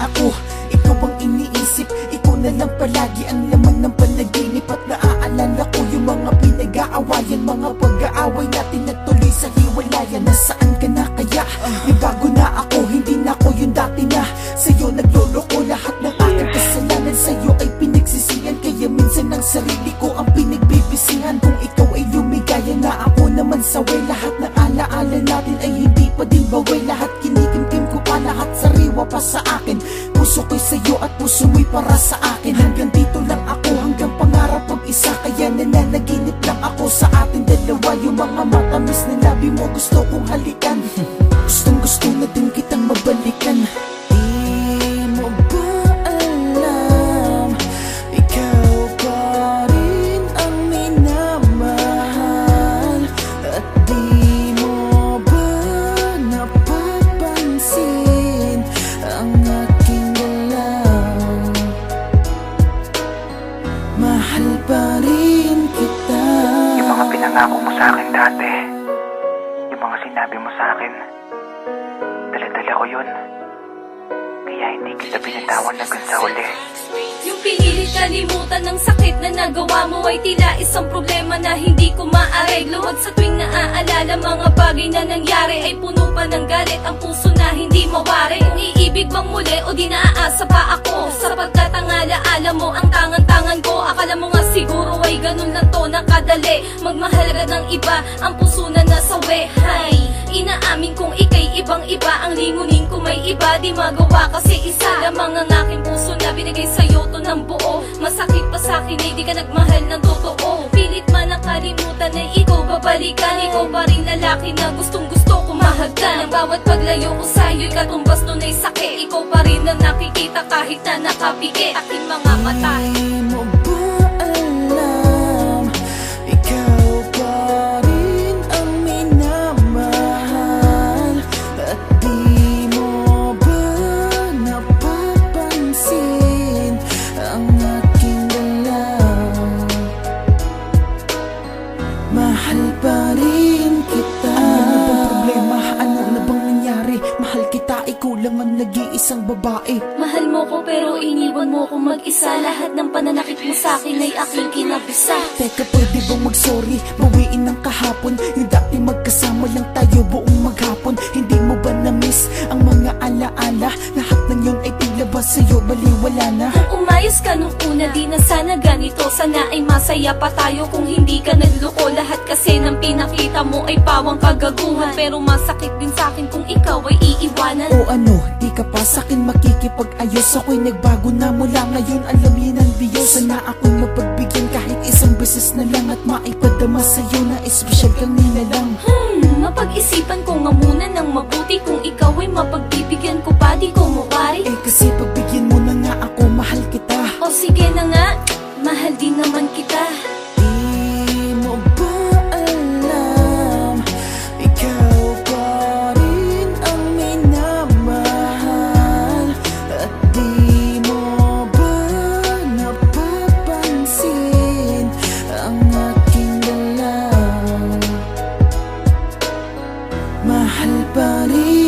ako, ikaw ang iniisip. Ikaw na lang palagi ang laman ng panaginip. At naaalala ko yung mga pinag-aawayan, mga pag-aaway natin na tuloy sa hiwalayan. Nasaan ka na kaya? May bago na ako, hindi na ako yung dati na sa'yo nagloloko. Lahat ng aking kasalanan sa'yo ay pinagsisihan. Kaya minsan ang sarili ko ang pinagbibisihan. Kung ikaw ay lumigaya na ako naman saway, lahat ng alaala natin ay hindi pa din baway. Lahat kinikimkim ko pa, lahat sariwa pa sa akin. Puso ko'y sa'yo at puso mo'y para sa akin. Hanggang dito lang ako, hanggang pangarap mag-isa. Kaya nananaginip lang ako sa ating dalawa. Yung mga matamis na labi mo gusto kong halikan. Gustong gusto na din kitang mabalikan. Di mo ba alam, ikaw pa rin ang minamahal? At di mo ba napapansin ang aking galaw? Mahal pa rin kita. Yung mga pinangako mo sa akin dati, yung mga sinabi mo sa akin, dala-dala ko yun. Kaya hindi kita binatawan hanggang sa huli. Yung pinilit kalimutan ng sakit na nagawa mo ay tila isang problema na hindi ko maareglo. At sa tuwing naaalala mga bagay na nangyari ay puno pa ng galit ang puso na hindi mawari. Kung iibig bang muli o di naaasa pa ako, sapagkat ang alaala mo ang tangan-tangan ko. Akala mo nga siguro ay ganun lang to nakadali, magmahal ka ng iba, ang puso na nasawi. Hay, inaamin kong ikay ibang-iba, ang lingunin ko may iba, di magawa kasi isa lamang ang aking puso na binigay sa'yo to ng buo. Masakit pa sa'kin ay di ka nagmahal ng totoo. Pilit man nakalimutan na ikaw babalikan. Ikaw pa rin lalaki na gustong gusto kong mahagdan. Ang bawat paglayo ko sa'yo'y katumbas nun ay sakit. Ikaw pa rin na nakikita kahit na nakapikit aking mga mata. Di mo ba alam, ikaw pa rin ang minamahal? At di mo ba napapansin ang aking galaw? Mahal pa rin kita. Ano na bang problema? Ano na bang nangyari? Mahal kita, ikaw lang ang nag-iisang babae. Mahal mo ko pero iniwan mo ko mag-isa. Lahat ng pananakit mo sa'kin ay aking kinabisa. Teka, pwede bang mag-sorry? Bawiin ng kahapon. Yung dati magkasama lang tayo buong maghapon. Hindi mo ba na-miss ang mga alaala? Lahat ng yun ay tila ba sa'yo baliwala na? Kung umayos ka nung una, di na sana ganito. Sana ay masaya pa tayo kung hindi ka nagloko. Lahat kasi ng pinakita mo ay pawang kagaguhan. Pero masakit din sa'kin kung ikaw ay iiwanan. O ano, di ka pa sa'kin makikipag-ayos. Ako'y nagbago na mula ngayon, alam yun ang Diyos. Sana ako'y mapagbigyan kahit isang beses na lang. At maipadama sa'yo na espesyal kang nilalang. Mapag-isipan ko nga muna ng mabuti. Kung ikaw ay mapagbibigyan ko pa, di ko mawari. Eh kasi pagbigyan mo na nga ako, mahal kita. O sige na nga, mahal din naman kita. Di mo ba alam, ikaw pa rin ang minamahal? At di mo ba napapansin ang aking galaw? Mahal pa rin